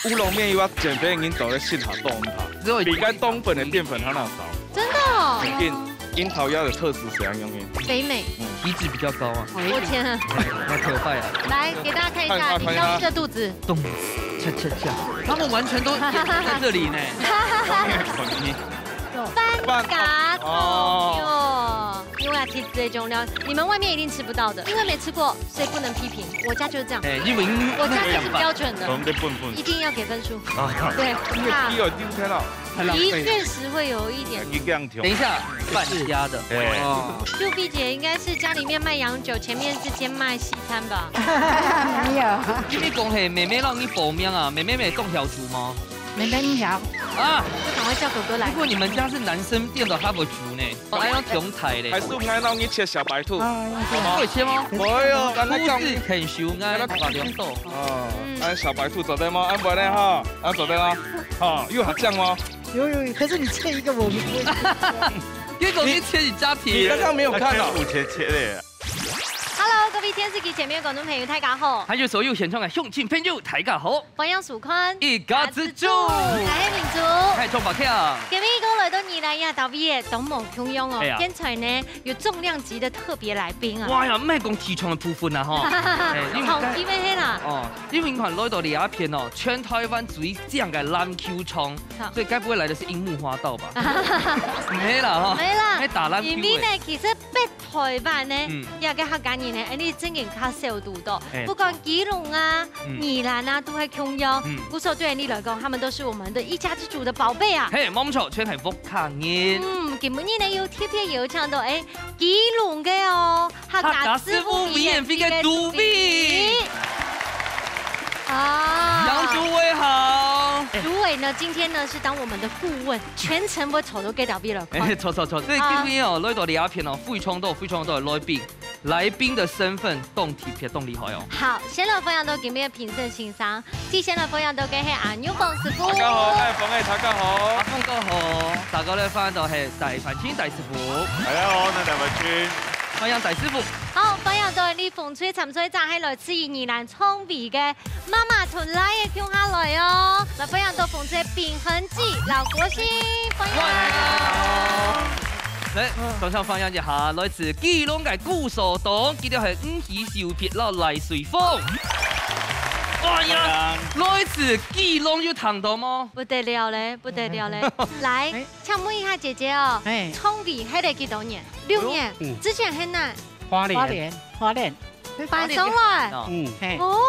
乌龙面要减肥引导的杏桃冻它，比该东本的淀粉它那少。真的哦。肯定樱桃鸭的特质怎样用的？肥美。体脂比较高啊。我天啊！那可拜啊！来给大家看一下李教师的肚子。动，恰恰恰，他们完全都在这里呢。饭嘎哟，因为其实这种料你们外面一定吃不到的，因为没吃过，所以不能批评。我家就是这样，我家就是标准的，一定要给分数。对，的确实会有一点。等一下，半家的。杜碧姐应该是家里面卖洋酒，前面是兼卖西餐吧？没有。你讲系妹妹让你报名啊？妹妹没动小厨吗？没一条啊，就赶快叫哥哥来。如果你们家是男生店的哈不足呢，还要同台嘞。还是我们让你切小白兔？会切吗？没有，刚刚讲是很熟，爱把两手。按小白兔走对吗？按不呢哈？按走对吗？好，又好酱吗？有，可是你切一个我们不会。结果你切你家庭，你刚刚没有看到我切的。Hello， 各位電視機前面嘅觀眾朋友，大家好。還有所有現場嘅鄉親朋友，大家好。歡迎收看一家之主，大家民族，係莊百強。今日我來到宜蘭亞特別嘅東門共用哦，現場呢有重量級的特別來賓啊。哇呀，唔係講體重嘅部分啊，嗬。同幾咩啦？哦，因為看來到呢一片哦，全台灣最正嘅籃球場，所以該不會來的是櫻木花道吧？沒啦，哈。沒啦。喺打籃球。因為呢，其實北台灣呢，有嘅客家人呢，你真嘅較少度多，不管基隆啊、宜蘭啊，都係共用。故所對你來講，他們都是我們的一家之主的寶貝啊。嘿，冇錯，全係福客人。今日呢要特別邀請到基隆嘅哦，客家師傅免費嘅杜比。啊，楊主委好。主委呢，今天呢是當我們的顧問，全程會坐到幾條邊了。錯。所以今天哦，來到呢一片哦，非常多嘅來賓的身份動體撇動厲害哦。好，先來分享到今日嘅評審欣賞，先來分享到嘅係阿牛鳳師傅。大家好，大家好。阿鳳哥好，大家咧分享到係大凡村大師傅。大家好，我係大凡村。歡迎大師傅。好，分享到你風吹沉水站係來自宜蘭創備嘅媽媽屯拉嘅叫下來哦。來分享到風吹平衡記劉國興，歡迎。嚟，剛才分享一下來自基隆嘅古鎖檔，記得係五喜小撇啦黎水鳳。哇呀！來自基隆有談到嗎？不得了嘞！來，請問一下姐姐哦，創備喺度幾多年？6年。之前喺哪？花蓮。搬上來。哦，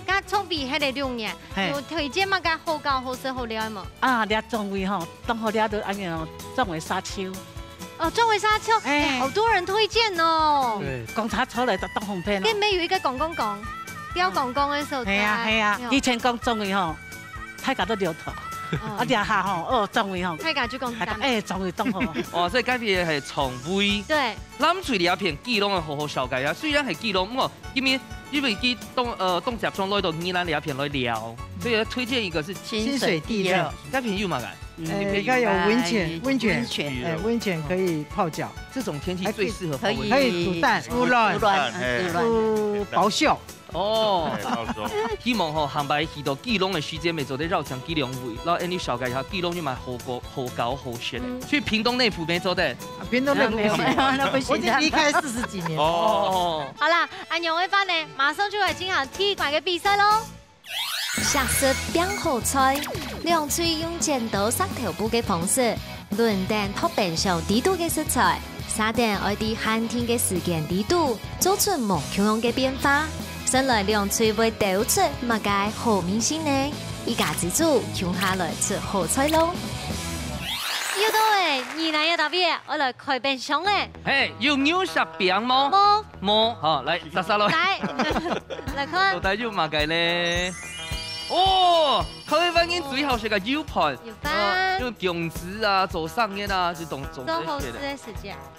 家創備喺度6年，有推薦嘛？家好教好食好料嘛？啊，掠壯位吼，當好掠到安樣壯位沙丘。哦，壯偉沙丘，好多人推薦哦。對，講查出來就當紅片。跟沒有一個講，雕講嘅時候。係啊，以前講壯位吼，大家都聊頭。啊，掠下吼，壯位吼。大家就講壯位當好。哦，所以改變係從位。對。咱嘴裡一片基隆嘅好小街啊，雖然係基隆，不過因為基東集中來到宜蘭呢一片來聊，所以推薦一個是清水地熱。該片有嘛？應該有溫泉可以泡腳。這種天氣最適合可以煮蛋、煮包秀。哦，希望吼行擺去到基隆嘅時間，咪做啲繞場基隆位，然後你小街下基隆就買好高好雪嘅。去屏東內埔沒做的，屏東內埔我已經離開40幾年。哦，好啦，安陽會翻嚟，馬上就來進行踢館嘅比賽咯。下色變好菜，兩嘴用剪刀塞頭部嘅方式，輪蛋撲變上地度嘅食材，撒點愛啲寒天嘅時間地度，做出無窮樣嘅變化。先來兩嘴會抖出乜嘅好明星呢？一家之主用下來吃好菜咯。要到宜蘭嘅特別，我來開冰箱誒。嘿，有牛舌餅嗎？冇。好，來殺落。來看。到底有乜嘅咧？哦，台灣人最好食嘅油盤，用姜子啊做生嘅啊，就做這些的。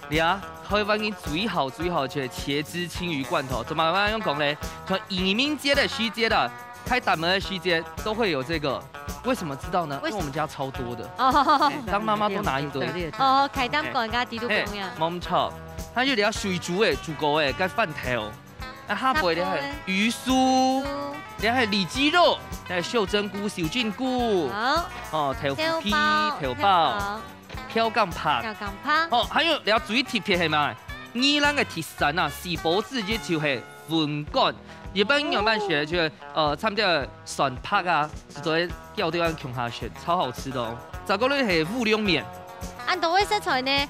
你啊，台灣人最好食嘅茄汁青魚罐頭，怎麼樣講咧？從移民街的西街的，開大門的西街都會有這個。為什麼知道呢？因為我們家超多的。哦。當媽媽都拿一堆。哦，開單個人家地都咁樣。冇錯，它有啲水煮誒，煮過誒，跟飯頭。啊，下晡咧係魚酥，咧係里脊肉，咧係秀珍菇、小菌菇，好，哦，豆腐皮、豆包、漂鋼拍，哦，還有你要注意貼片係咪？宜蘭嘅鐵山啊，是保自己就係雲乾。日本營養班學就差唔多蒜拍啊，就喺掉地方窮下選，超好吃的哦。再過嚟係烏龍麵，按多位食材呢，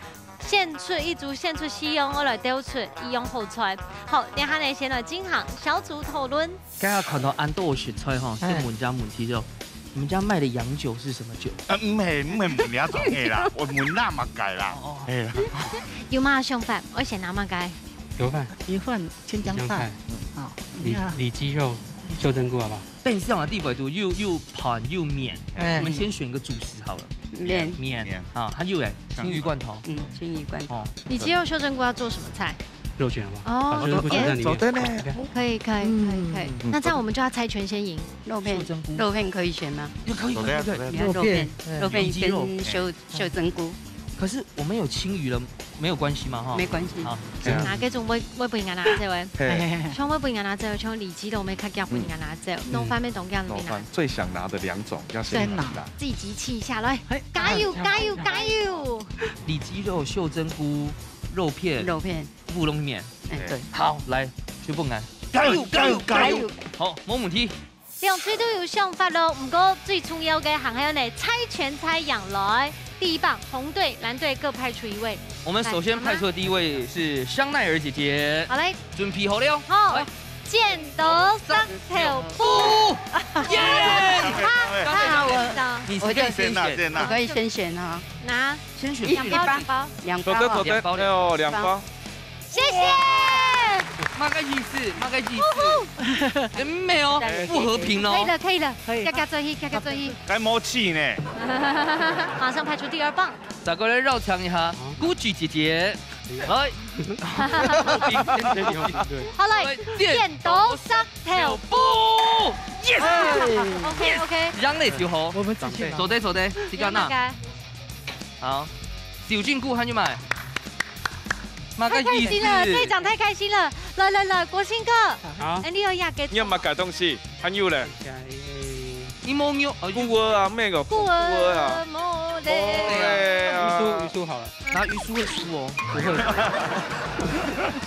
獻出一組獻出使用，我來丟出以用好菜。好，等下呢先來進行小組討論。剛剛看到安多食菜哈，先問家問題就，你們家賣的洋酒是什麼酒？唔係問你一種嘢啦，我問那麼計啦。係啦。有嗎上飯？我先拿乜雞？有飯，青江菜，好，里脊肉、秀珍菇，好不好？但是往地位度又盤又麵，我們先選個主食好了。麵啊，還有誒，青魚罐頭。青魚罐頭。里脊肉秀珍菇要做什麼菜？肉卷好不好？哦，秀珍菇在裡面。走的呢。可以。那這樣我們就要猜拳先贏。肉片可以選嗎？可以。肉片跟秀珍菇。可是我們有青魚了，沒有關係嘛？哈，沒關係。好，嗱，繼續會背眼啦，這位。從會背眼啦，這從里脊都沒看見背眼啦，這弄翻咩東西裏面啦？最想拿的2種要先拿。自己集氣一下來，加油！里脊肉、秀珍菇、肉片、烏龍麵。對，好，來，徐鳳安，加油！好，冇問題。兩區都有想法咯，唔過最重要嘅還係呢猜拳猜贏來。第一棒，紅隊、藍隊各派出一位。我們首先派出的第一位是香奈兒姐姐。好嘞，準備好了。好，剪刀石頭布。耶！你可以先選，我可以先選哈。拿，先選2包。2包，哦，2包。謝謝。馬個意思，沒有，不和平咯。可以了，加最後，該默契呢。馬上派出第2棒。再過來繞場一下，Gucci 姐姐，來，好嘞，剪刀石頭布 ，yes，OK，讓你就好，我們坐低，時間啦，好，小菌菇還有買。太開心了，隊長太開心了！來，國興哥，好，你好呀，給你有冇改東西？還有咧？你冇有？菇啊，咩個？菇啊，冇咧。魚酥好了，拿魚酥會輸哦，不會。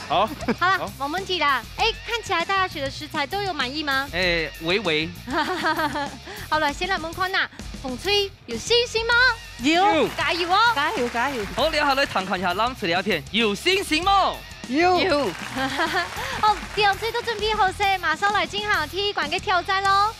好，好了，冇問題啦。哎，看起來大家選的食材都有滿意嗎？哎，微。好了，先來問看啦，風吹有信心嗎？有，加油哦！加油！好，你下來談看一下藍色的片，有信心嗎？有。好，第2次都準備好勢，馬上來進行第1關嘅挑戰咯。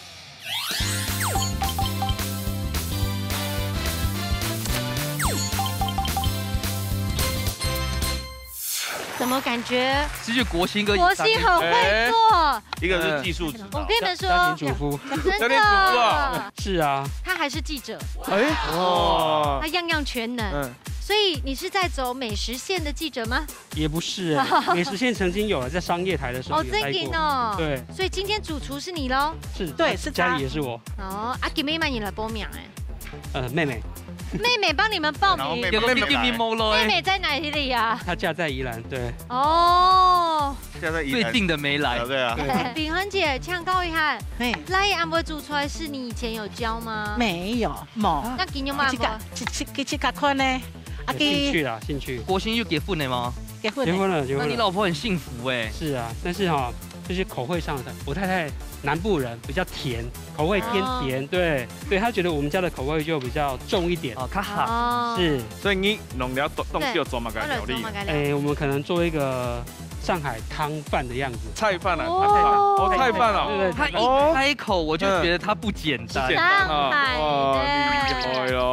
怎麼感覺？其實國興哥，國興很會做，一個是技術指導。我跟你們說，家庭主婦，真的，是啊，他還是記者，哦，他樣樣全能。所以你是在走美食線的記者嗎？也不是，美食線曾經有了，在商業台的時候有待過。哦，對。所以今天主廚是你嘍？是，對，是家裡也是我。哦，阿吉妹幫你來報名哎。妹妹幫你們報名。有個妹妹在哪裡呀？她家在宜蘭，對。哦。最近的沒來。對啊。秉恆姐，請教一下，來安排煮出來是你以前有教嗎？沒有，冇。那今年嘛？這個看呢？興趣。國興又結婚了嗎？結婚了。那你老婆很幸福哎。是啊，但是哈，就是口味上的，我太太南部人，比較甜，口味偏甜，對，她覺得我們家的口味就比較重一點。哦，較好。是。所以你弄了東西要做乜嘅料理？我們可能做一個上海湯飯的樣子。菜飯啊，菜飯啊。他一開口我就覺得他不簡單。上海的。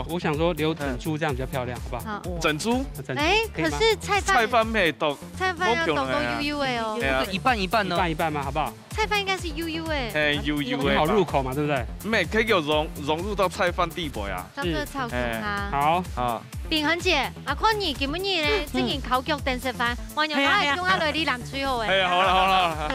我想說留整豬這樣比較漂亮，好不好？整豬？哎，可是菜飯沒懂。菜飯要懂都 U 哎哦。一半一半呢？一半一半嗎？好不好？菜飯應該是 U 哎。U 很好入口嘛，對不對？咩可以有融入到菜飯地步呀？當個炒給他。好。秉恆姐，阿看你今日咧，之前考腳電視飯，還有我係中下來你南水好誒。好啦。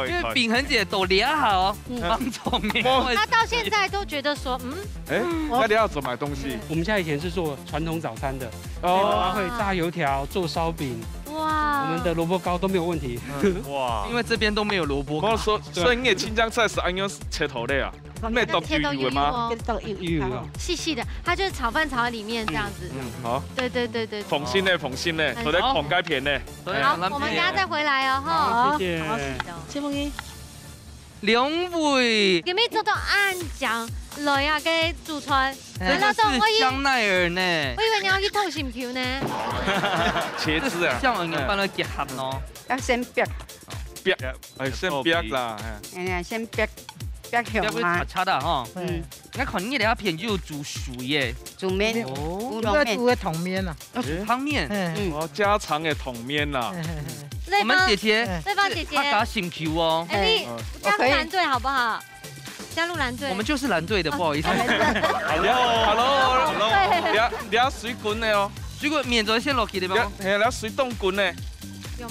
因為秉恆姐都練好，幫聰明。他到現在都覺得說，那你要怎麼買東西？我們家以前是做傳統早餐的，會炸油條、做燒餅。哇，我们的萝卜糕都没有问题。哇，因为这边都没有萝卜糕。所以你的青江菜是按用切头的啊？没都油油的吗？细细的，它就是炒饭炒在里面这样子。好。对。放心嘞，放心嘞，都在狂改片嘞。好，我们等下再回来哦，哈。谢谢。谢梦英。两位。有没有做到按酱来啊？给煮出来。这个是香奈儿呢。我以为你要去透心球呢。茄子啊。像我们帮它结合咯。要先煸。煸，哎，先煸啦。哎呀，先煸香嘛。擦的哈。你看你那片就煮熟耶。煮面。哦。要煮的桶面啊。要煮汤面。哦，家常的桶面啦。我们姐姐，对方姐姐，她打醒球哦。哎，加入蓝队好不好？加入蓝队。我们就是蓝队的，不好意思。Hello， 你要水滚的哦。水滚免责先落去的吗？你要水冻滚的。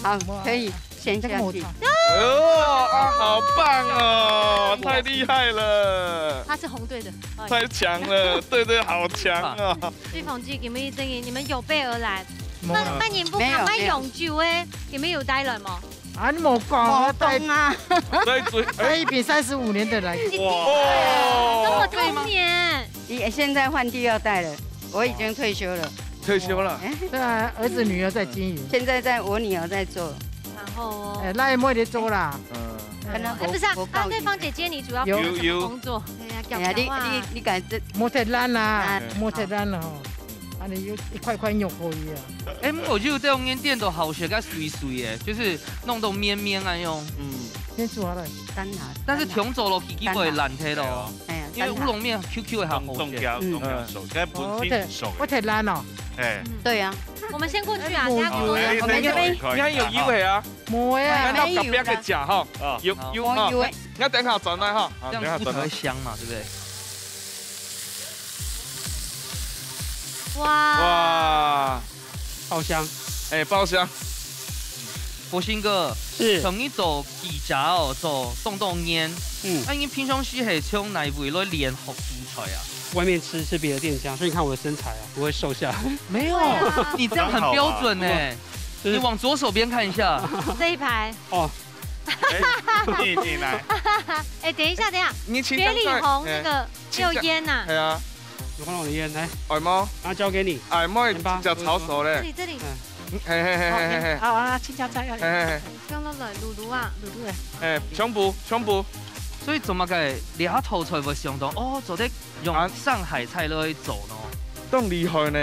好，可以先下去。哦，好棒哦，太厉害了。他是红队的，太强了，对，好强啊。对方姐，你们这个你们有备而来。那你不看卖永久诶？你们有带人吗？啊，你冇讲，带啊！带一瓶35年的来。哇，跟我同年。你现在换第2代了，我已经退休了。退休了？对啊，儿子女儿在经营。现在我女儿在做。然后哦，那也没得做啦。不是啊，对方姐姐你主要负责什么工作？哎呀，你敢这摩特兰啦，摩特兰啦吼。啊，你有一块肉可以啊。哎，我就这种店都好学个水的，就是弄到绵啊用。先做好了，但是调做落去基本烂体咯。因为乌龙面 QQ 的好冻胶熟，现在不是熟。摩特兰哦。哎，对啊。我们先过去啊，我们这边应该有油的啊。冇呀，到隔壁嘅夹哈，油啊。你等下转来哈，这样煮才会香嘛，对不对？哇，爆香，哎，爆香。国兴哥，是从你做鸡夹哦，做冻腌，那你平常时系从哪位来练学煮菜啊？外面吃别的店家，所以你看我的身材啊，不会瘦下来。没有，你这样很标准呢。你往左手边看一下，这一排。哦。你来。哎，等一下，你别李红那个有烟呐。对啊。有看到我的烟来。爱猫。然后交给你。爱猫也叫炒熟嘞。这里。嘿。好啊，青椒菜要。用了卤啊。哎，胸部。所以怎么个俩头菜会相同？哦，做得用上海菜来做咯。冻厉害呢！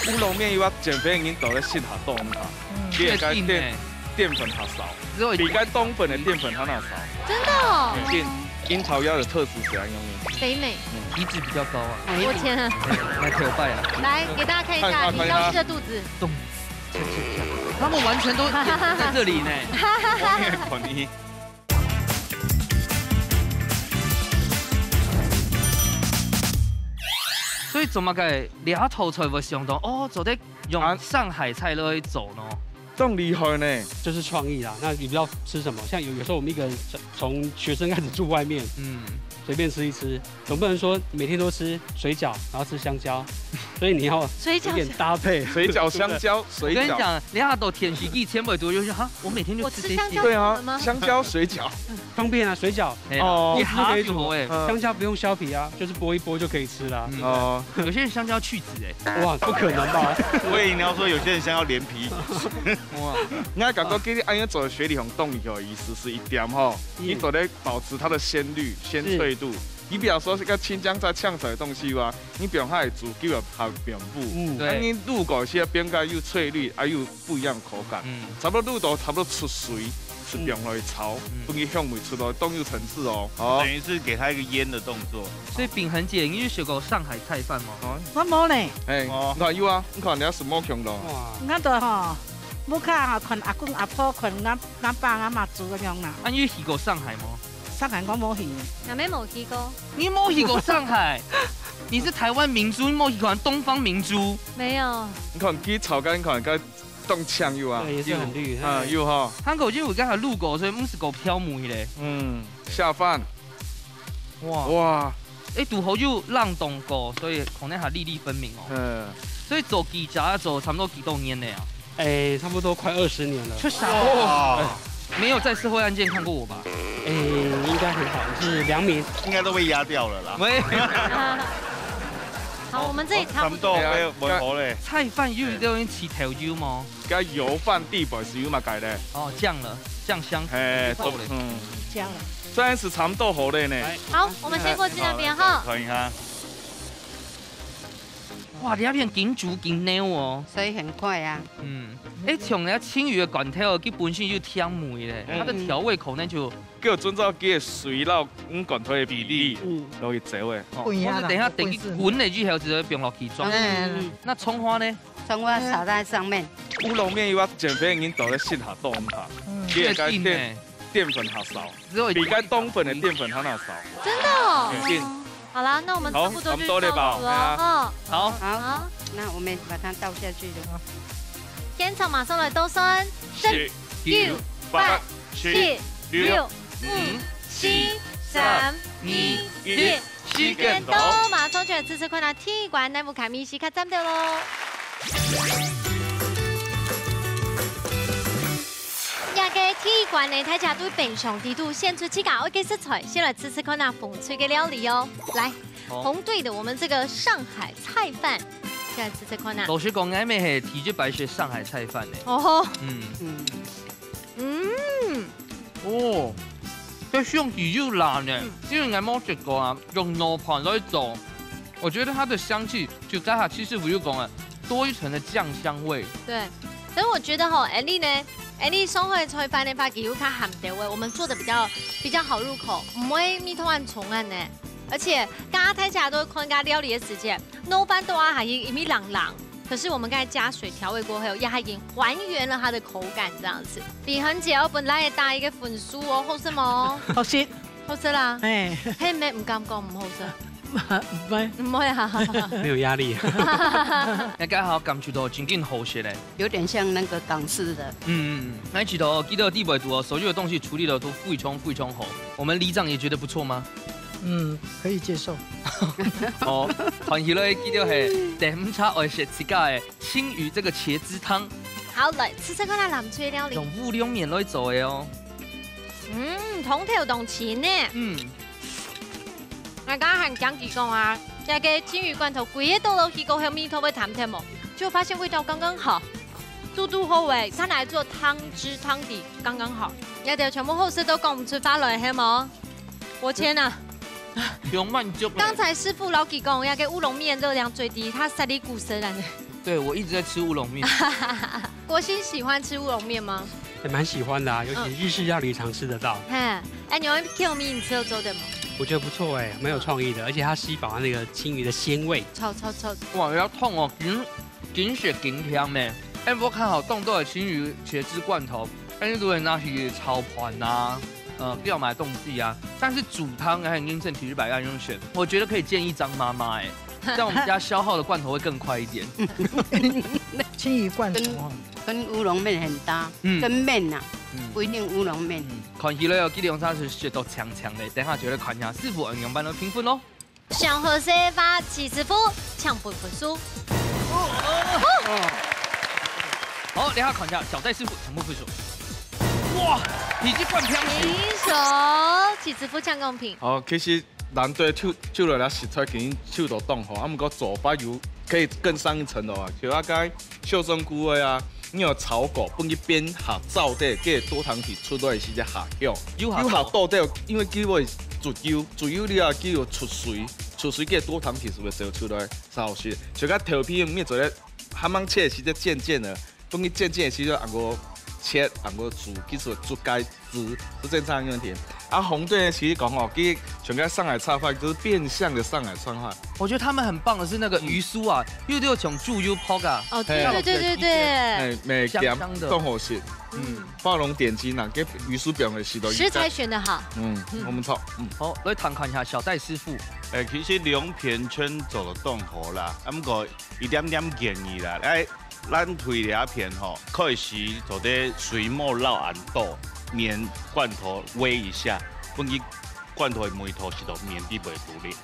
乌龙面又要减肥已经到了适合冻它，你也该淀粉它少，比该冬粉的淀粉它那少。真的哦。樱桃腰的特质怎样用？北美。体脂比较高啊。我天啊！来可拜啊！来给大家看一下你消失的肚子。他们完全都在这里呢。所以怎么个俩头菜会相同？哦，做得用上海菜来做咯。冻厉害呢，就是创意啦。那你不知道吃什么？像有时候我们一个人从学生开始住外面，随便吃一吃，总不能说每天都吃水饺，然后吃香蕉，所以你要有点搭配。水饺、香蕉、水饺。我跟你讲，两下都甜食一千倍多，就是哈，我每天就吃这些。对啊，香蕉、水饺，方便啊，水饺。哦，也可以煮哎，香蕉不用削皮啊，就是剥一剥就可以吃啦。哦，有些人香蕉去籽哎，哇，不可能吧？我以为你要说有些人香蕉连皮。哇，你感觉给你按样做雪里红冻里头的意思是一点哈，你都得保持它的鲜绿、鲜脆度。你比方说是个青江菜呛出来的东西哇，你比方它的煮就有它的饼部，你入口些边盖又翠绿，又不一样的口感，差不多入口差不多出水，是饼来炒，不给香味出来，都有层次哦。等于是给它一个腌的动作。所以饼很简，你有学过上海菜饭吗？我冇呢。哎，你看有啊，你看你要什么香咯？我都吼。冇看看阿公阿婆看俺爸俺妈煮咁样啦。你有去过上海吗？上海我冇去。有没有去过？你冇去过上海？你是台湾明珠，你冇去过东方明珠？没有。你看去炒干，你看个冻呛有啊，也是很绿。有哈。韩国就有刚才路过，所以不是够飘梅嘞。下饭。哇。哎，肚后就浪动过，所以可能还粒粒分明哦。所以做鸡夹做差不多几多年的呀？差不多快20年了。确实哦，没有在社会案件看过我吧？应该很好，是良民，应该都被压掉了啦。喂。好，我们这里差不多。没好嘞。菜饭又都用起头油吗？加油饭地板是油嘛改的。哦，酱了，酱香。酱了。虽然是差不多好嘞呢。好，我们先过去那边哈。看一下。哇，你那边紧煮紧溜哦，所以很快啊。像人家青鱼的罐头，基本上就香梅嘞，它的调味口呢就叫遵照佢嘅水落罐头的比例，落去做诶。我是等下滚的之后就会冰落去装。那葱花呢？葱花撒在上面。乌龙面要减肥已经倒在线下冻下，确定呢？淀粉较少，比该冬粉的淀粉它那少。真的哦。好啦，那我们差不多就倒数了。好，那我们把它倒下去了。现场马上来倒算，10、9、8、7、6、5、4、3、2、1，时间到，马上就来吃困难体育馆内部开咪时刻站掉喽。亚个体育馆呢，大家对平常地图献出自家的食材，先来吃看那风吹的料理哦。来，红队的我们这个上海菜饭，先来吃看那。老师讲俺们系提出白学上海菜饭呢。哦。哦，这是用鱼肉辣呢，因为俺冇食过啊，用糯盘来做，我觉得它的香气就在它其实不就讲了，多一层的酱香味。对，但我觉得吼，安利呢。你上海菜饭的把鸡肉较咸调味，我们做的比较好入口，唔会米汤案重案呢。而且刚刚大家都看家料理的时间，no 班都还一米朗，可是我们刚才加水调味过后，也已经还原了它的口感这样子。李恒姐，我本来也打一个粉酥哦，好食冇？好食，好食啦。嘿咩唔敢讲唔好食。唔会啊，没有压力。那刚好感觉到真正好食嘞，有点像那个港式的。那记得记得地北图哦，所有的东西处理的都非常好。我们里长也觉得不错吗？可以接受。哦，欢喜嘞，记得系第5餐爱食自家的青鱼这个茄汁汤。好，来吃看那南吹料理。用乌龙面来做的哦。通头动情呢。我刚刚讲几讲啊，这个青鱼罐头规个倒落去，过后米头会淡淡哦，就发现味道刚刚好，度好味，它来做汤汁汤底刚刚好，一条全部后事都讲唔出发来，系冇？我天哪！用慢就。刚才师傅老几讲，那个乌龙面热量最低，它塞里骨舌然的。对，我一直在吃乌龙面。国兴喜欢吃乌龙面吗？也蛮喜欢的啊，尤其日式料理常吃得到。你用 Q 米你吃得做的吗？我觉得不错蛮有创意的，而且它吸饱那个青鱼的鲜味。超！哇，要痛哦，紧血紧香呢。我看好冻豆的青鱼茄汁罐头，但是如果拿去炒盘啊，要买冻剂啊，但是煮汤还有英正体育百案用选，我觉得可以建议张妈妈这样我们家消耗的罐头会更快一点。青鱼罐头跟乌龙面很搭，跟面呐。不一定乌龙面。看起来有几两餐是血都强的，等下就来看一下师傅营养班的评分喽。上河西发起师傅抢不输。好，等下看一下小戴师傅抢不输。哇，体积灌飘起。平手，起师傅抢公平。其实难对手落来食出来，已经手都冻好，不过做法有可以更上一层楼啊，像我该秀珍菇的啊。你有炒果，放去煸下灶底，给多糖体出来时才下香。有下到底，因为鸡尾煮油了啊，鸡肉出水给多糖体是不是就出来超好吃？像个调皮面做咧，还蛮切的时才渐渐的，放去渐渐的时才按个切，按个煮，其实煮该汁是正常问题。红队呢，其实讲其实像个上海菜饭就是变相的上海菜饭。我觉得他们很棒的是那个鱼酥啊，又从猪油泡噶。对。美香的，更好吃。画龙点睛啊，给鱼酥表的时候。食材选得好。我们炒。好，来探看一下小戴师傅。其实两片圈做得动好啦，不过一点点建议啦，咱推两片可以时做啲水末捞暗豆。面罐头煨一下，放去罐头的梅头是都面底袂独立。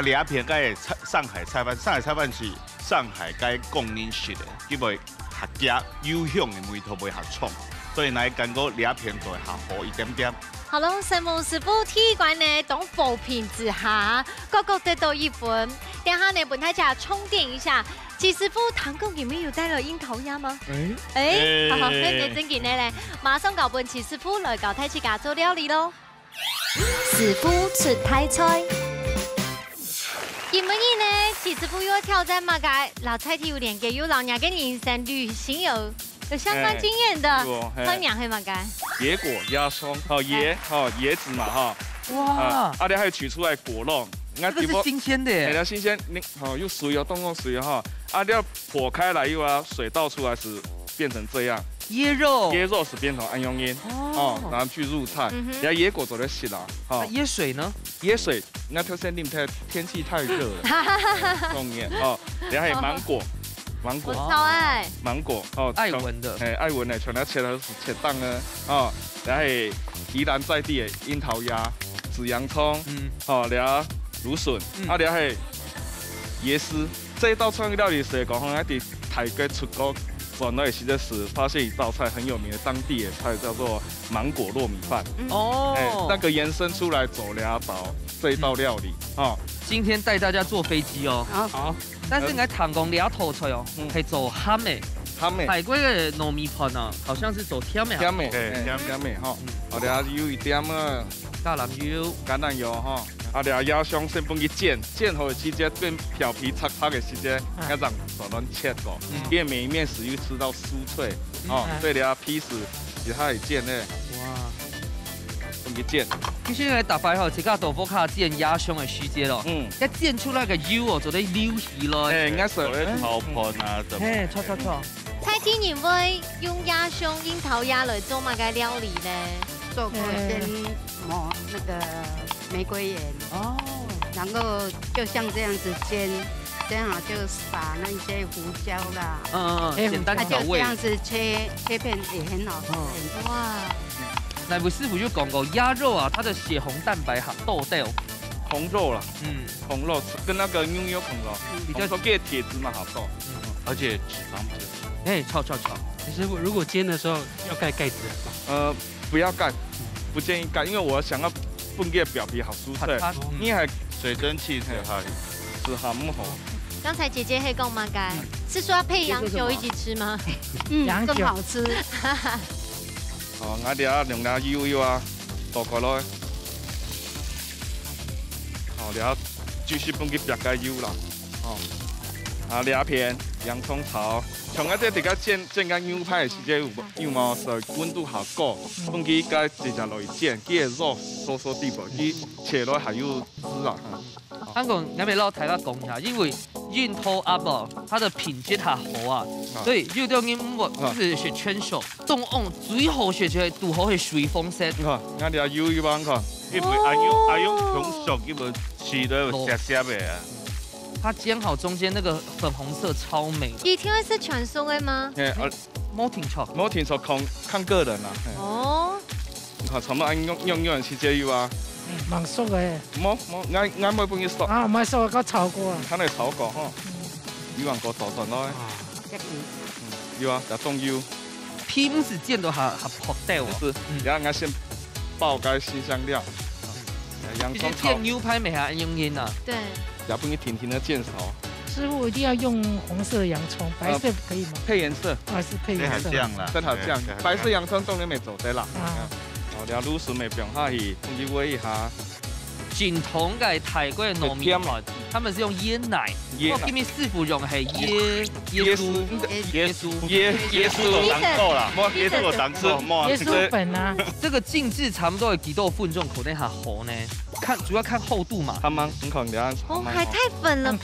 另一片该上海菜饭，上海菜饭是上海该供应式的，因为合夹有响的梅头袂合创，所以来感觉掠片就会下好一点点。好了，神木师傅体馆呢，当扶贫之下，个个得到1分。等下呢，本台家充电一下。季师傅，堂哥你们有带了樱桃鸭吗？好，那正经的嘞，马上搞本季师傅来搞台去家做料理喽。师傅出台菜。今日呢，季师傅又要挑战嘛个老菜题有连给有老娘跟人生旅行有相关经验的，他娘会嘛个？野果鸭胸，椰子嘛哈。哇！你还有取出来果肉。这个是新鲜的耶，很新鲜，又水哦，冻水哈，你要破开来又水倒出来时变成这样。椰肉是变成安用烟然后去入菜，然后野果做的洗啦，椰水呢？椰水那特现在天气太热了，重点然后还有芒果，我超爱芒果爱文的，爱文的，全都切的是切档呢然后宜兰在地的樱桃鸭、紫洋葱，然后芦笋，然后还椰丝。这一道创意料理是讲喺啲泰國出國轉來時時發現一道菜很有名的當地的菜叫做芒果糯米飯。那個延伸出來走兩道這一道料理今天帶大家坐飛機哦。好。但是我堂講兩套菜哦，係做鹹的。泰國的糯米飯啊，好像是做甜的。甜的然後有一點橄欖油鸭胸先放去煎好的時間變表皮擦的時間，要讓手亂切過，變每一面時又吃到酥脆對了皮絲也係煎的。哇！放去煎。其實來大排吼，切個豆腐卡煎鴨胸的時間咯，一煎出來個油就得流起來。應該是炒盤啊，炒。蔡天你會用鴨胸、櫻桃鴨來做乜嘅料理呢？做過先抹那個玫瑰鹽然後就像這樣子煎，這樣就撒那些胡椒啦，簡單調味。就這樣子切片也很好吃。哇！那位師傅就講過，鴨肉啊，它的血紅蛋白好豆豆。紅肉啦，紅肉跟那個牛肉紅肉，比較說給鐵質嘛好豆，而且脂肪比較炒。其實如果煎的時候要蓋蓋子。不要蓋，不建議蓋，因為我想要分給表皮好酥脆。你還水蒸氣才是好唔好？剛才姐姐黑講嘛該，是說要配洋酒一起吃嗎？更好吃。我哋用下油啊，倒過來。然後繼續放去別個油啦。兩片洋蔥炒。像我這個煎個牛排的時間有冇說溫度好高，放去個直接落去煎，佢個肉酥酥地步，佢切落還有汁啊。香港我咪撈大家講一下，因為櫻桃鴨它的品質係好啊，所以有啲人就是學全熟，凍用最好學就係拄好係水風色。你看，我哋油一般看，因為阿用全熟，基本吃都有鹹鹹的。它煎好中間那個粉紅色超美。你聽的是全熟的嗎？冇聽錯，看個人啦。你看，全部用人去煎油啊。蠻熟嘅。冇，啱冇半夜熟。唔係熟，我炒過。睇你炒過呵。油還過多陣咯。有啊，就凍油。皮唔是煎到還破掉啊。是，然後我先爆個新香料。洋葱炒。煎牛排沒還用煙啊？對。要不你甜甜的煎炒。師傅一定要用紅色洋葱，白色可以嗎？配顏色。是配顏色。這樣啦。真係這樣，白色洋葱當然未做得啦。然後滷水咪放下去，放去煨一下。正統嘅泰國糯米飯，他們是用椰奶。我見面師傅用係椰酥當夠啦，椰酥我當吃，椰酥粉啊。這個靜置差不多係幾多分鐘口內下好呢？主要看厚度嘛。還太粉了吧？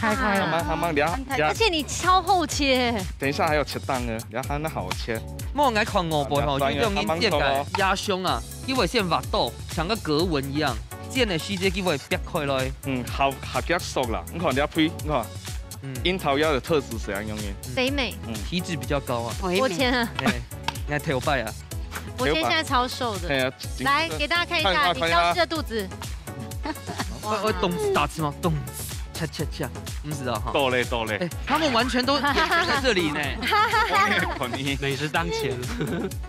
而且你超厚切。等一下還有切檔呢，然後還好切。我愛看鵝背吼，用煙煎嘅鴨胸啊，因為先滑豆，像個格紋一樣。煎的時間佢會掰開來，合腳熟啦。你看你要配，你看，櫻桃鴨的特質是怎樣用的？肥美，體脂比較高啊。我天啊！你看頭擺啊！我天現在超瘦的。來給大家看一下你消失的肚子。我動次打次嘛，動恰，不知道哈。豆类，他们完全都在这里呢。美食当前。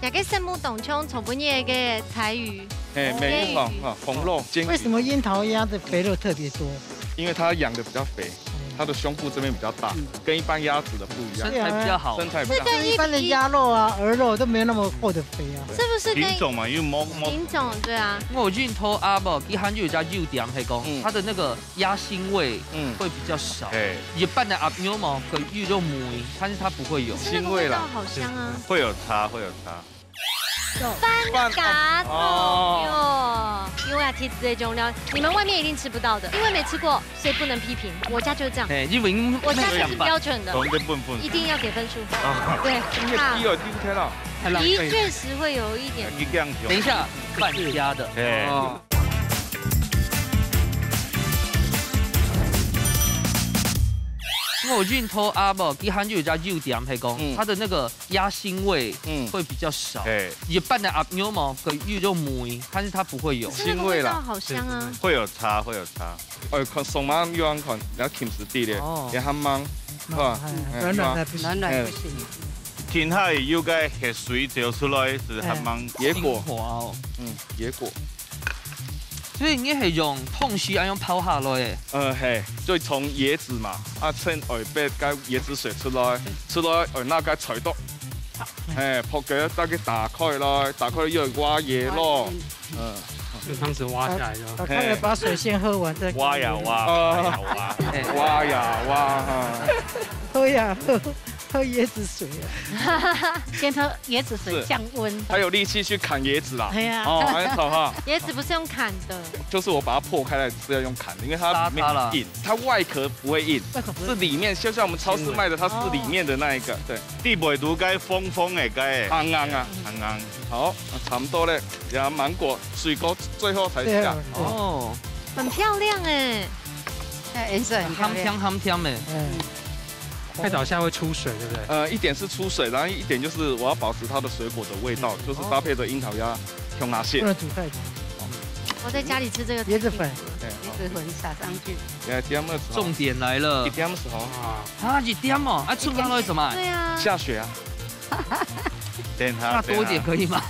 也给圣母董琼从不念个台语。美凤啊，红肉煎。为什么樱桃鸭的肥肉特别多？因为它养的比较肥。 它的胸部这边比较大，跟一般鸭子的不一样，身材比较好，身材比较好。一般的鸭肉啊、鹅肉都没有那么厚的肥啊。是不是跟品种嘛？因为品种对啊。我进偷阿宝，一喊就有家肉店系讲，它的那个鸭腥味会比较少。一般的阿牛毛跟鱼肉梅，但是它不会有腥味啦。好香啊！会有差。番茄豆哟，因为提子这种料，你们外面一定吃不到的，因为没吃过，所以不能批评。我家就是这样，我家是标准的，一定要给分数。对，的确实会有一点。等一下，半家的。因为我进偷阿宝，一喊就有家肉店系讲，它的那个鸭腥味会比较少。一般的阿牛毛跟鱼肉梅，但是它不会有腥味啦。好香啊！会有差。看送妈又安看，然后甜食地咧，也很忙，是吧？软的不行。天海有个血水流出来是很忙。野果，野果。 所以你是用痛须，用泡下来的。就从椰子嘛，趁外边个椰子水出来那个除毒，扑嘅再给打开来，打开又挖椰咯，用汤匙挖下来就。打开来把水先喝完再。挖呀挖，喝呀喝。 喝椰子水啊！先喝椰子水降温。他有力气去砍椰子啦。对呀。很好哈。椰子不是用砍的，就是我把它破开来是要用砍的，因为它没硬，它外壳不会硬，是里面，就像我们超市卖的，它是里面的那一个。对。地袂独该风的该。啱啊。好，差不多嘞。然后芒果、水果最后才下。哦。很漂亮哎。颜色很漂亮。香香的。太早下会出水，对不对？一点是出水，然后一点就是我要保持它的水果的味道，就是搭配着樱桃鸭、香辣蟹。不能煮太久。我在家里吃这个椰子粉，椰子粉撒上去。重点来了。一点的时候啊，1点哦，出刚会怎么？对啊。下雪啊。那多一点可以吗？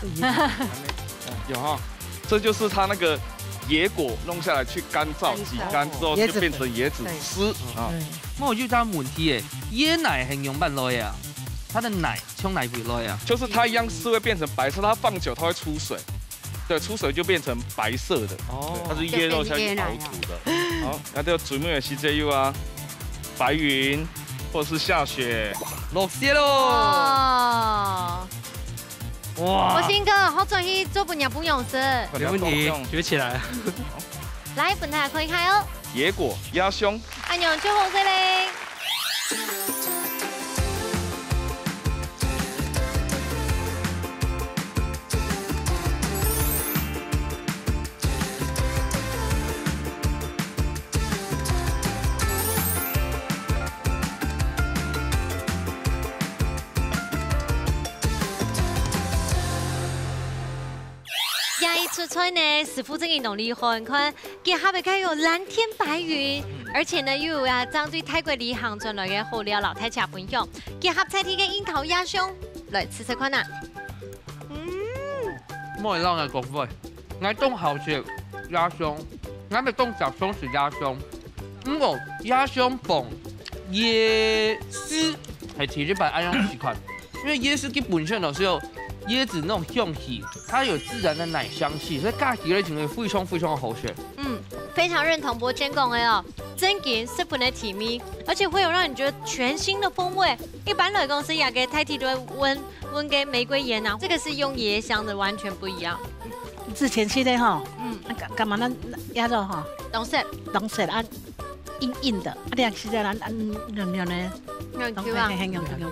有哈，这就是它那个。 野果弄下来去干燥，挤干之后就变成椰子丝啊。那我就这样问题诶，椰奶很用办来呀？它的奶冲奶不来呀？就是它一样是会变成白色，它放久它会出水，对，出水就变成白色的。哦，它是椰肉下去熬煮的。好，那这个主面也是这样啊，白云或者是下雪，落雪喽。 哇！国兴哥，好转去做不鸟不勇士，没问题，举起来。来，本台可以开哦。野果、鸭胸，按钮就红色嘞。出村呢，师傅正运动厉害，看结合的看有蓝天白云，而且呢又有针对泰国旅行转来的好料老太吃分享，结合菜天嘅樱桃鸭胸来吃吃看呐。莫让人讲喂，我冻好吃鸭胸，我咪冻小胸是鸭胸，我鸭胸蹦椰丝系提日版安样习惯，因为椰丝基本上都是有。 椰子那种香气，它有自然的奶香气，所以加起来就会非常的好吃。非常认同博坚讲的哦，真给是不能体味，而且会有让你觉得全新的风味。一般来讲是亚给太体的温给玫瑰盐啊，这个是用椰香的，完全不一样。之前去的哈，干嘛那鸭肉哈，浓色啊，硬的，这样吃的咱软呢。 很 Q 啊！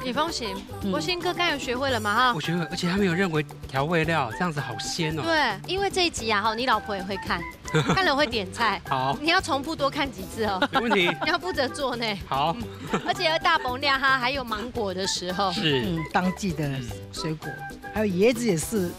你放心，博兴哥刚有学会了嘛哈？我学会，而且他没有任何调味料，这样子好鲜哦。对，因为这一集啊哈，你老婆也会看，看了会点菜。好，你要重复多看几次哦。没问题。你要负责做呢。好。而且要大崩量哈，还有芒果的时候。是。当季的水果，还有椰子也是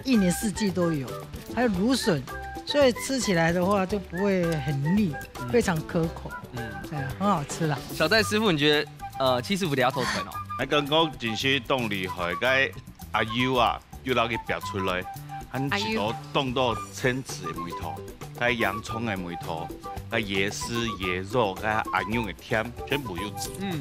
，1年4季都有，还有芦笋。所以吃起来的话就不会很腻，非常可口，对，很好吃啦。小戴师傅，你觉得七师傅俩头传哦？那刚刚真是动厉害，该阿优啊，又拿去表出来，hắn一道冻到蛏子的味道，该洋葱的味道，该椰丝、椰肉、该阿牛的甜，全部有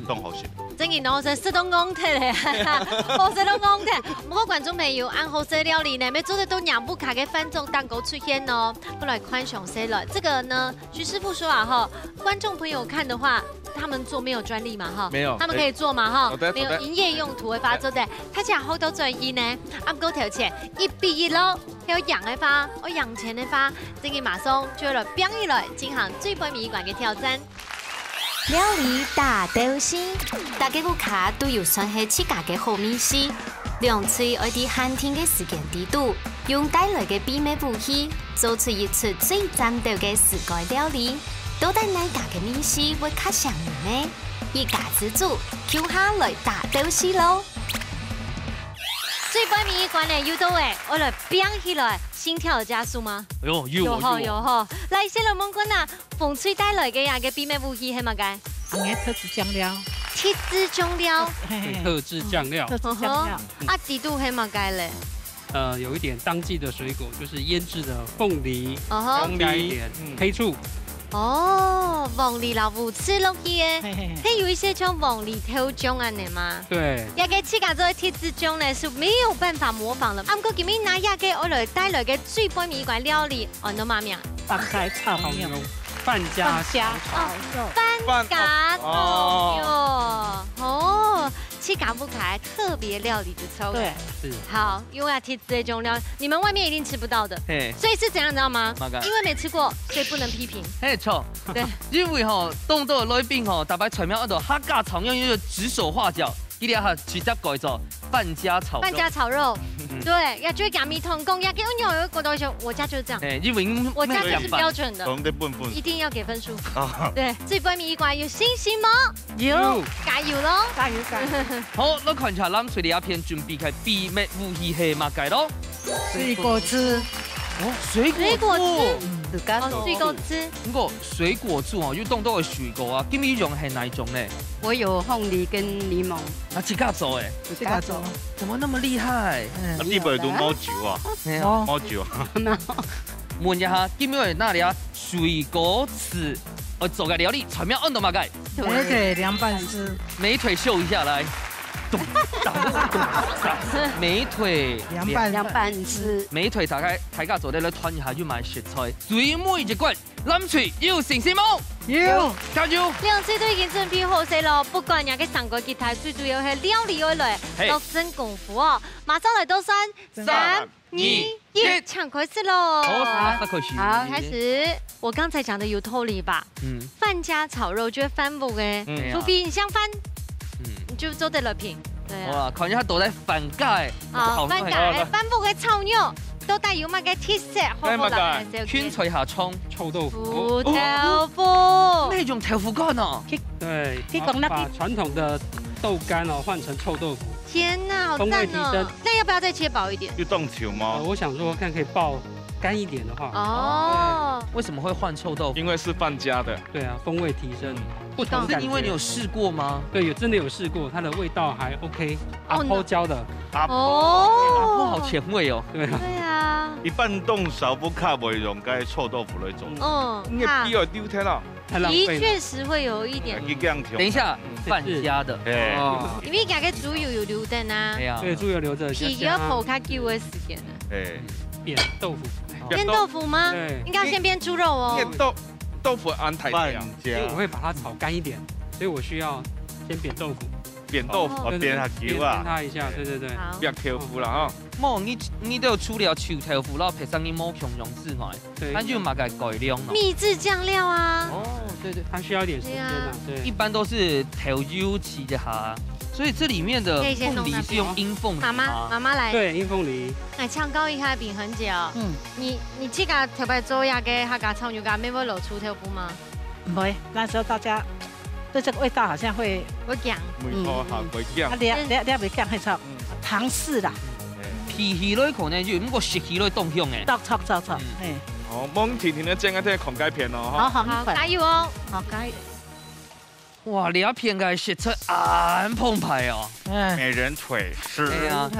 冻好些。真嘅好食，食到昂脱咧，好食到昂脱。不过观众朋友，按好食料理呢，要做得都让不卡嘅翻种蛋糕出现哦。不来宽熊 C 了，这个呢，徐师傅说啊哈，观众朋友看的话。他们做没有专利嘛哈？没有，他们可以做嘛哈？没有营业用途的花做的，他讲好多专业呢。按哥条钱1比1咯，还有洋的花，我洋钱的花，这个马上就来表演来进行最杯米馆嘅挑战。料理大斗心，大家顾客都有算係自家嘅好美食。兩嘴愛啲寒天嘅時間地度，用帶來嘅秘密武器，做出一出最戰鬥嘅世界料理。到底哪家嘅美食會較上癮呢？一家之主，叫下來大鬥士咯！最杯米館呢有到誒，我來表起來，心跳有加速嗎？有吼！來，先來問君啊，風吹帶來嘅嘅秘密武器係乜嘅？特製醬料。特製醬料。特製醬料。特製醬料。啊，幾度係乜嘅咧？有一點當季的水果，就是醃製的鳳梨，加一點黑醋。哦，鳳梨老虎吃落去嘅，它有一些像鳳梨頭醬啊，你嘛？對。也嘅自家做嘅特製醬呢，是沒有辦法模仿的。不過今日拿也嘅我來帶來嘅最杯米館料理，按到乜名？飯家炒肉。飯家炒肉。飯家炒肉。哦。七嘎不卡特别料理的抽，对，是好，因为提这种料，你们外面一定吃不到的，所以是怎样，你知道吗？因为没吃过，所以不能批评。嘿，错，对，因为冻到来宾大摆菜面嗰度客家常用要指手画脚，伊哋哈直接改做饭家炒肉。饭家炒肉，对，要就讲米同工，要给我有个东西，我家就是这样。因为我家就是标准的，一定要给分数。对，最杯米馆有信心吗？有，加油咯！加油！好，我看一下咱水里一片準備嘅秘密武器係乜嘅咯？水果汁。哦，水果汁。水果汁。不過水果汁要凍到嘅水果啊，今日用係哪一種呢？我有鳳梨跟檸檬。啊，自家做誒？自家做。怎麼那麼厲害？你唔係讀貓酒啊？貓酒。問一下，今日係哪裡啊？水果汁。我做個料理，前面按到乜嘅？美腿涼拌絲，美腿秀一下來。美腿涼拌絲，美腿大家做啲咧團一下要買食材。最每一關，諗住要信心冇？要，加油！兩次都已經準備好勢咯，不管人嘅上個吉他，最主要係料理而來，落真功夫哦。馬上嚟到3、2、1，搶開始咯！好，開始。我剛才講的有道理吧？飯家炒肉就翻覆嘅，除非你想翻，你就做得了平。對啊。看一下到底飯家嘅，飯家翻覆嘅炒肉都帶有乜嘅特色？好唔好啦？圈脆下葱、臭豆腐。豆腐。那種豆腐乾啊？對，把傳統的豆乾換成臭豆腐。天哪，好讚哦！那要不要再切薄一點？要凍球嗎？我想說看可以爆乾一點的話。哦。為什麼會換臭豆腐？因為是飯家的。對啊，風味提升。不同是因為你有試過嗎？對，真的有試過，它的味道還 OK。阿婆教的。阿婆好前衛哦。對啊。對啊。一般凍少不卡會用該臭豆腐來做。嗯。你皮有丟掉了。的確實會有一點。等一下，飯家的。因為家嘅豬油有留燈啊。對，豬油留着。皮要泡較久的時間呢。煸豆腐。煸豆腐嗎？對。應該要先煸豬肉哦。煸豆腐安排掉，我會把它炒乾一點，所以我需要先煸豆腐。煸豆腐，煸下球啊。煸它一下，對。不要豆腐了哈。冇，你都有處理臭豆腐，然後配上你冇強用字嘛，它就嘛個改良咯。秘製醬料啊。哦，對，它需要一點時間啊。對。一般都是頭油起一下。所以這裡面的鳳梨是用鷹鳳梨嗎？媽媽來。對，鷹鳳梨。哎，唱高一下餅很久。你這個頭擺做呀嘅客家炒肉乾，沒會露出豆腐嗎？不會，那時候大家對這個味道好像會講。會講。你會講會炒糖絲啦。皮魚類可能就唔過食魚類凍香嘅。炒。哦，猛婷婷的煎个这个孔盖片哦，好，加油哦，好加油。哇，两片个食材很澎湃哦。美人腿是。对啊，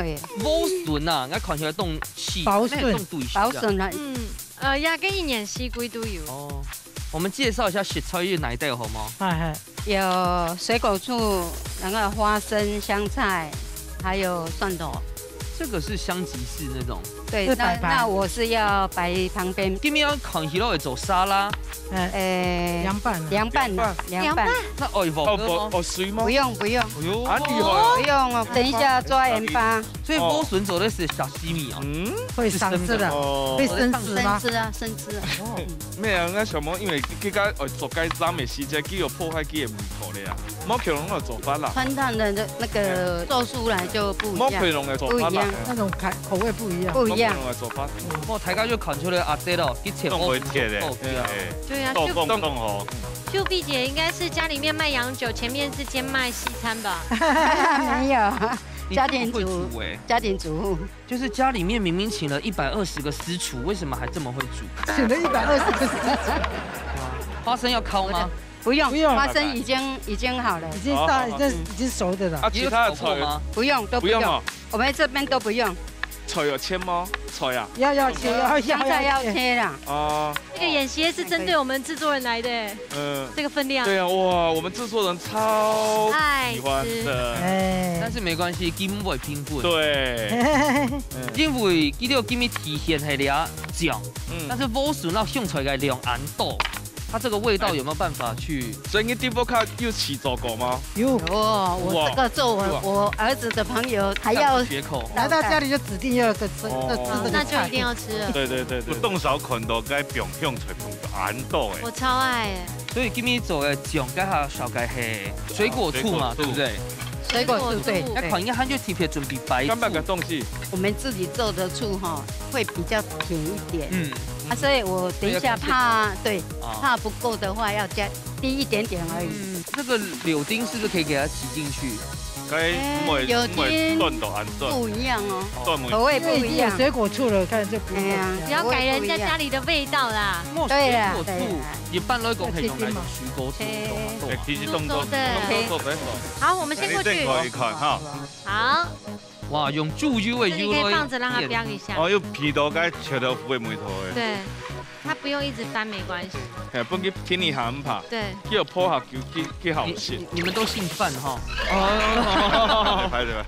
无笋啊，我看起来冻细，保笋，保笋啊。也跟一年四季都有。哦，我们介绍一下食材有哪一带好吗？有水果醋，然后花生、香菜，还有蒜头。这个是香吉士那种。对，那我是要摆旁边。今天看起来会做沙拉。凉拌。那水吗？不用。厉害！不用哦，等一下抓盐巴。所以莴笋做的是沙西米啊。会生吃的，会生吃吗？生吃啊。咩啊？我想问，因为佢家做该斩的时间，佢有破坏佢的味道咧啊。毛克隆的做法啦。川烫的那个做出来就不一样。毛克隆的做法啦，那种口味不一样。不一样。的做法。我大家就看出来阿姐咯，去切莴笋的。对啊，秀碧姐应该是家里面卖洋酒，前面是兼卖西餐吧？没有，家庭主妇，就是家里面明明请了120个私厨，为什么还这么会煮？请了120个私厨。花生要烤吗？不用，花生已经好了，已经熟的了。啊，其他的菜吗？不用，都不用。我们这边都不用。菜有切吗？菜呀，要切，香菜要切啦。哦，这个演习是针对我们制作人来的。这个分量。对啊，哇，我们制作人超喜欢的。但是没关系，根本不会拼粉。对。因为记得今日体现系俩酱，但是莴笋要用出来两安豆。它这个味道有没有办法去？所以你第波卡有起做过吗？有。我这个做我儿子的朋友还要学口，来到家里就指定要有个吃的，那就一定要吃了。对。不动手看到该表向出安豆诶。我超爱诶。所以今日做的酱加下小该系水果醋嘛，对不对？水果醋对。那看应该他就特别准备白醋。干半个东西。我们自己做的醋哈，会比较甜一点。所以我等一下怕不够的话，要加低一点点而已。这个柳丁是不是可以给它挤进去？柳丁不一样哦，口味不一样。水果醋了，看就不一样。只要改人家家里的味道啦。对呀，一般来讲可以用来水果醋。其实动作好，我们先过去。好。哇，用猪油的油你可以放着让它飙一下。用皮刀该切到腐的梅头的。对，它不用一直翻没关系。不给听你喊怕。对。叫破下叫好吃。你们都姓范哈？拍对吧？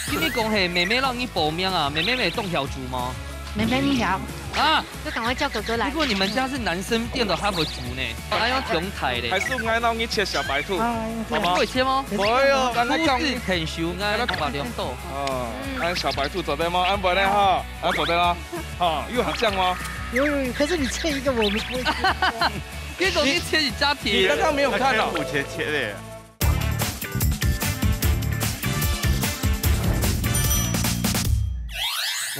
今天讲是妹妹让你报名啊，妹妹没动小猪吗？妹妹你好。啊！就赶快叫哥哥来。如果你们家是男生店的哈佛猪呢？还要中台的。还是爱让你切小白兔？你们会切吗？会哦，刚刚讲很熟，爱把两豆。按小白兔做对吗？按不嘞哈？按做对啦。又很像吗？有，可是你切一个我们不会切。别总是切你家庭。你刚刚没有看到？切的。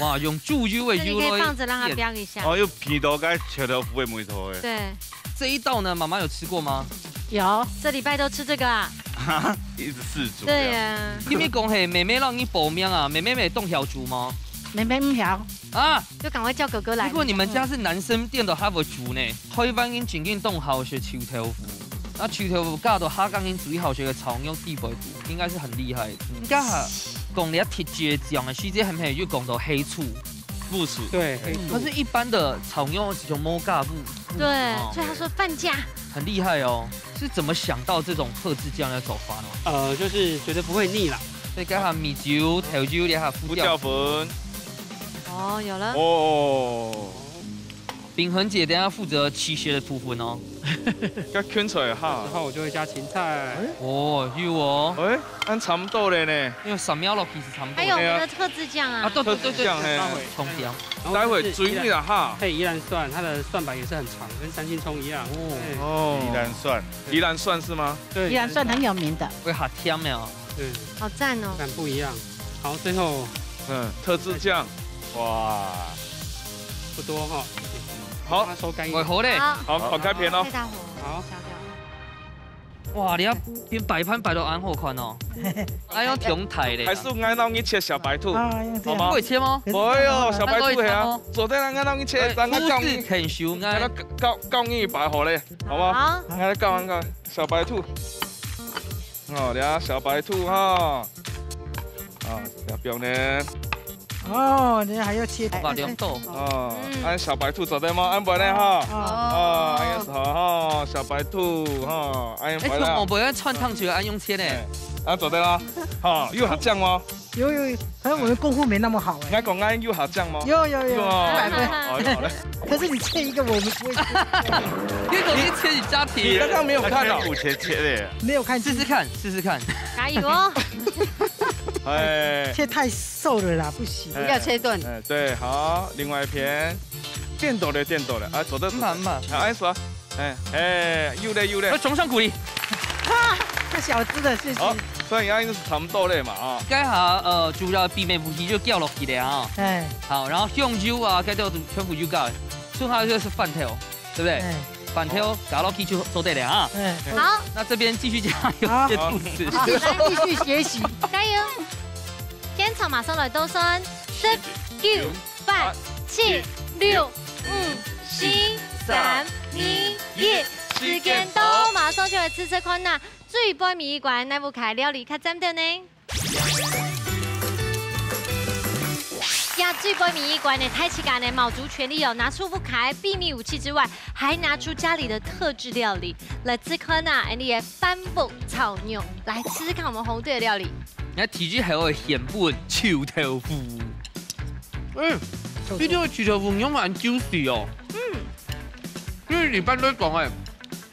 哇，用猪油的油你可以放着让它飙一下。用皮刀该切到腐的梅头的。对。这一道呢，妈妈有吃过吗？有，这礼拜都吃这个啊。一直试煮。对呀。因为讲是妹妹让你报名啊，妹妹没动小猪吗？妹妹唔晓啊，就赶快叫哥哥来。如果你们家是男生店的哈佛猪呢，开班因真正动好是秋头腐，那秋头腐教到哈刚因最好学的草牛地白猪，应该是很厉害的。应该哈讲你铁倔强的时间，很很又讲到黑醋。不死对，可是一般的草牛是用摩嘎布。对，所以他说半价。很厉害哦，是怎么想到这种特制酱的走法呢？就是觉得不会腻啦，所以加下米酒、调酒，加下胡椒粉。哦，有了。哦。秉恒姐等下负责奇学的部分哦。加圈出来哈，然后我就会加芹菜。哦，有哦。哎，按差不多了呢。因为3秒落其实差不多。还有我们的特制酱啊。对，酱嘿，葱姜。待会追你了哈。配宜兰蒜，它的蒜白也是很长，跟三星葱一样。哦，宜兰蒜是吗？对，宜兰蒜很有名的。会好甜没有？对。好赞哦。但不一样。好，最后，特制酱，哇，不多哈。好，收干一点。好嘞，好，开片哦。太大火，好，小哇，你要边摆盘摆到安好看哦，还用中台嘞。还是俺让你切小白兔，好吗？会切吗？会哦，小白兔系啊。昨天俺让你切，咱俺教你很熟，俺教你白好嘞，好吗？好。俺来教俺个小白兔。哦，俩小白兔哈。啊，表呢？哦，你还要切把两豆哦，按小白兔做对吗？按不呢哈？哦，按是哈，小白兔哈，按不呢？我不要串烫球，按用切呢。按做对啦，哈，有下降吗？有，可能我的功夫没那么好哎。俺讲俺有下降吗？有，100分。可是你切一个我们不会切。因为你切你家庭，你刚刚没有看到，切的，没有看，试试看。加油哦！哎，切太瘦了啦，不行，要切断。哎，对，好，另外一片，电抖的，啊，走的慢，按说，有嘞，崇尚鼓励。这小只的，谢谢。好，所以俺是差不多嘞嘛啊。该下主要避免不是就掉落去的啊。哎，好，然后香蕉啊，该掉全部就搞，剩下就是饭条，对不对？饭条搞落去就做对了啊。好，那这边继续加油，谢兔子。继续学习，加油！天草马上来倒数，10、9、8、7、6、5、4、3、2、1，时间到，马上就来吃看呐。水杯米馆那部开料理较针对呢。呀，水杯米馆呢，太起感呢，卯足全力哦，拿出不开秘密武器之外，还拿出家里的特制料理来吃看呐，你的帆布炒牛，来吃吃看我们红队的料理。你看体积还有咸本臭豆腐，呢個臭豆腐用蠻 juicy 哦，因為一般都講誒，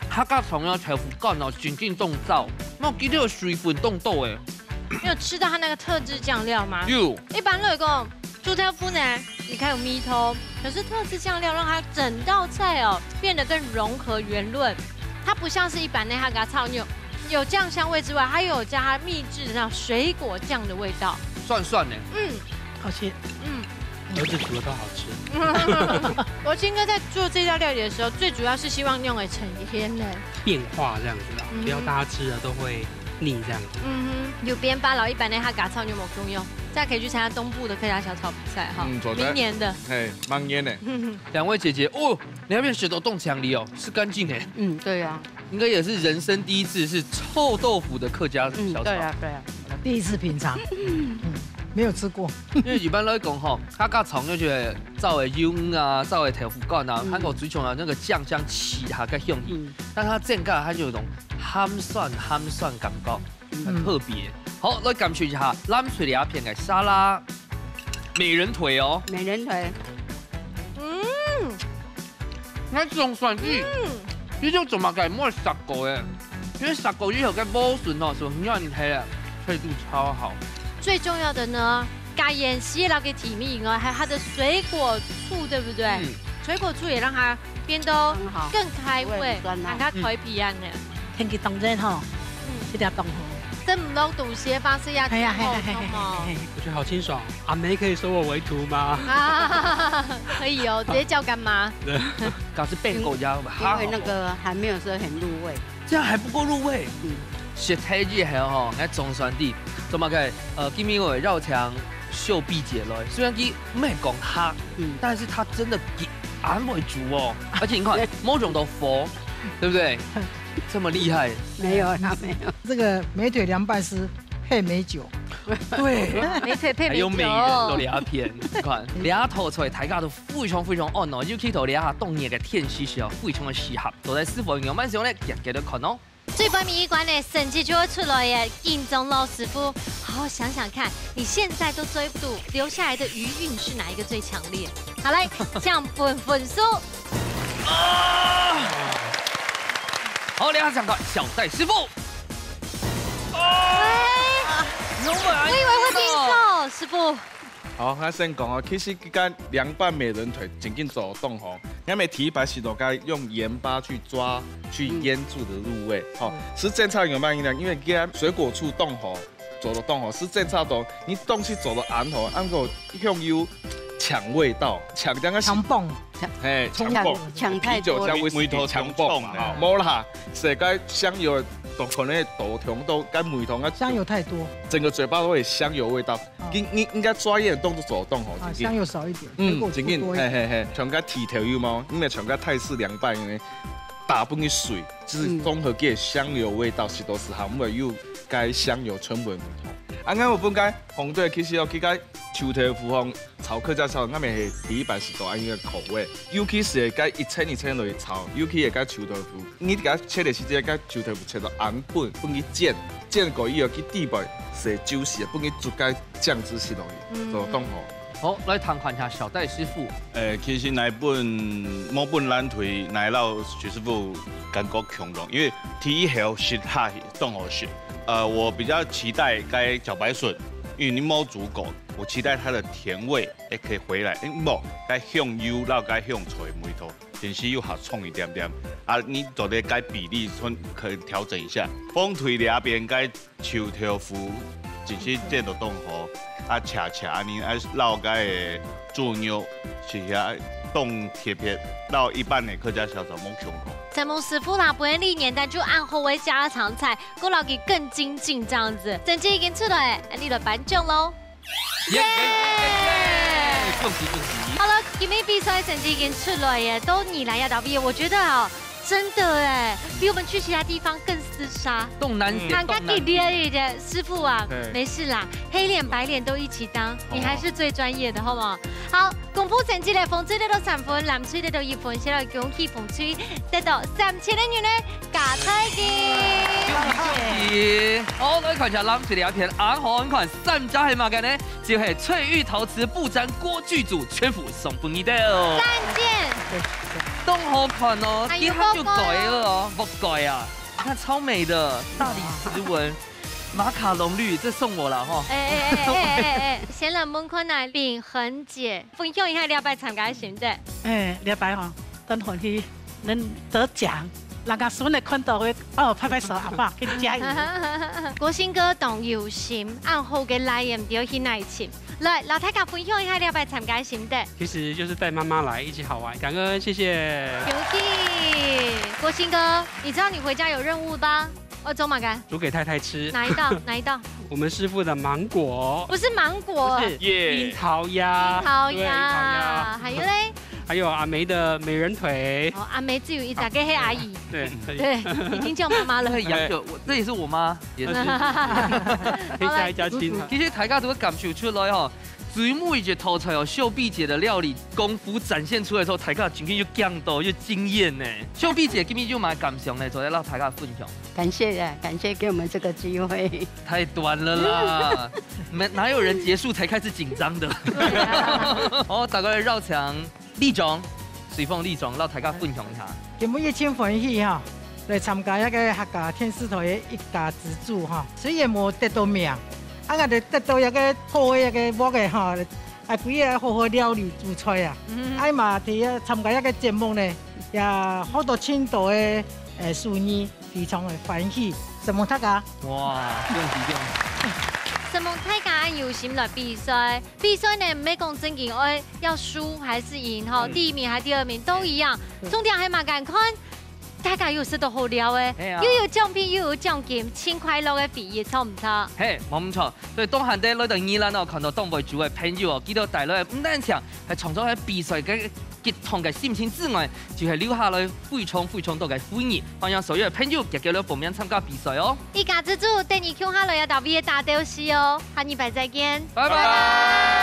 客家蟲啊豆腐乾哦，緊緊凍燥，那我記得有水分凍到誒。你有吃到它那个特制酱料吗？有。一般來講，豬豆腐呢，你看有米頭，可是特制醬料讓它整道菜哦變得更融合圓潤，它不像是一般的客家炒牛。有酱香味之外，还有加它秘制的那种水果酱的味道，蒜蒜的，好吃，儿子煮的都好吃。我金哥在做这道料理的时候，最主要是希望用来呈现的变化这样子啦，不要大家吃了都会腻这样子。有边巴老一般的客家炒牛肉公用，大家可以去参加东部的客家小炒比赛哈，明年的，明年的。两位姐姐哦，你那边血都冻墙里哦，是干净哎。对啊。应该也是人生第一次是臭豆腐的客家小炒。对啊，第一次品尝，没有吃过。因为一般来讲吼，客家炒就觉得造的油啊，造的豆腐干啊，韩国追求的那个酱香起下个香气，但它这个它就有一种咸酸感觉，很特别。好，来感受一下蓝水鸭片的沙拉美人腿哦。美人腿，那种酸味。呢種做物嘅唔係實過嘅，因為實過以後嘅保存哦是很軟體啊，脆度超好。最重要的呢，加鹽西老給體秘以外，還有它的水果醋，對不對？水果醋也讓它變得更開胃，讓它開皮啊呢。天氣凍熱吼，一定要凍好。這唔落肚些方式呀，我覺得好清爽。阿梅可以收我為徒嗎？可以哦，直接叫乾媽。搞是變狗腰吧，因為那個還沒有說很入味，這樣還不夠入味。食體熱係吼，喺中酸啲，做乜嘅？今年我繞牆秀碧姐來，雖然佢沒講它，但是它真的安為主哦。而且你看，某種都佛，對不對？这么厉害？没有，他没有。这个美腿凉拌丝配美酒，对，美腿配美酒，还有美人都俩片，看俩头出来，大家都非常按哦，尤其头俩下冻热嘅天氣時候，非常嘅適合。都在師傅用慢上咧，日日都看哦。最半米一關呢，成績就會出來耶！印中老師傅，好好想想看，你現在都追不住，留下來的餘韻是哪一個最強烈？好來，將分數。好，两下看小戴师傅。我以為會變錯，師傅。好，我先講哦，其實這個涼拌美人腿真正做凍吼，因為提白是都該用鹽巴去抓、去醃住的入味。好，是正常有慢一點，因為跟水果醋凍吼做的凍吼是正常的，你東西做的暗吼，按個用油搶味道，搶這個搶蹦，哎，搶蹦，搶太啤酒加威士忌搶蹦嘛，冇啦，世界香油可能豆汤都跟梅汤啊，香油太多，整个嘴巴都会香油味道。应该专业的动作走动吼，香油少一点，真紧，嘿，像个剃头油嘛，因为像个泰式凉拌呢，大部分水就是综合嘅香油味道是都是含有有该香油成分不同。俺我本该红队其实要去个秋头福方炒客家炒，俺们是第一版是都按一个口味，尤其是该一层一层落去炒，尤其是该秋头福，你该切的时间该秋头福切到红本，本去煎过以后去底部是酒时，本去煮该酱汁是落去做冻好。好，来谈看下小戴师傅。其实那本咱推奶酪徐师傅感觉强壮，因为第后食下冻好食。我比较期待该茭白笋，因为你冇煮过，我期待它的甜味也可以回来。冇该向油，然后该向脆梅头，但是又好冲一点点。你做的该比例可以调整一下。风推两边该秋条符，就是这都冻好，恰你捞该的猪肉是下冻贴片，捞一般的客家小炒冇强口。陈蒙师傅啦，不会历年但就按后为家常菜，够老给更精进这样子。成绩已经出来，你的颁奖喽！耶！恭喜！好了，今天比赛成绩已经出来耶，都你来要答辩，我觉得啊。真的哎，比我们去其他地方更厮杀。动男子，看看给力的师傅啊，没事啦，黑脸白脸都一起当，你还是最专业的，好不好？好，公布成绩咧，风吹得到3分，蓝吹得到1分，先来恭喜风吹得到3000元呢，加彩金。恭喜！好，来看一下蓝水两片红红款3家系嘛嘅呢，就系翠玉陶瓷布毡锅具组全副送给你的哦。3件。冻好看哦，一看就改了哦，不改啊！你看超美的大理石纹，马卡龙绿，这送我了哈。先冷门款奶饼恒姐分享一下了解参加行的。了解哈，真欢喜能得奖，人家孙的看到的拍拍手，阿爸给你加油。国兴哥董有心，按后嘅来源就去耐情。来，老太太分享一下了解参加行的。其实就是带妈妈来一起好玩，感恩，谢谢。有的，国兴哥，你知道你回家有任务吧？走马干。煮给太太吃。哪一道？哪一道？我们师傅的芒果。不是芒果，是樱桃鸭。樱桃鸭。还有嘞？还有阿梅的美人腿。阿梅只有一家给黑阿姨。对，已经叫妈妈了。这也是我妈，也是。可以加一家亲。其实大家都会感受出来哈，水母一套菜哦，秀碧姐的料理功夫展现出来的时候，大家今天又感动又惊艳呢。秀碧姐今天就蛮感伤的，昨天让大家分享。感谢给我们这个机会。太短了啦，哪有人结束才开始紧张的？好，大家绕墙。立总，水凤立总，让大家分享一下。今日真欢喜哈，来参加一个客家天师台的一家之主哈，虽然无得到名，我就得到一个好的一个物的哈，几个好料理煮菜啊，嘛伫参加一个节目呢，也好多青岛的妇女非常的欢喜，什么大家？哇，恭喜！什么太敢有心来比赛？比赛呢，没讲正经，要输还是赢哈？第1名还是第2名都一样，重点还蛮赶快。大家有时都好料诶，又有奖品又有奖金，轻快乐的比，错唔错？嘿，冇唔错。所以东汉的来到宜兰哦，看到东北族的朋友哦，見到大陸唔單止係創造喺比賽嘅激動嘅心情之外，就係留下來非常多嘅回憶。歡迎所有嘅朋友亦叫你報名參加比賽哦。一家之主，等你聽下來要到畢業大屌絲哦，下禮拜再見，拜拜。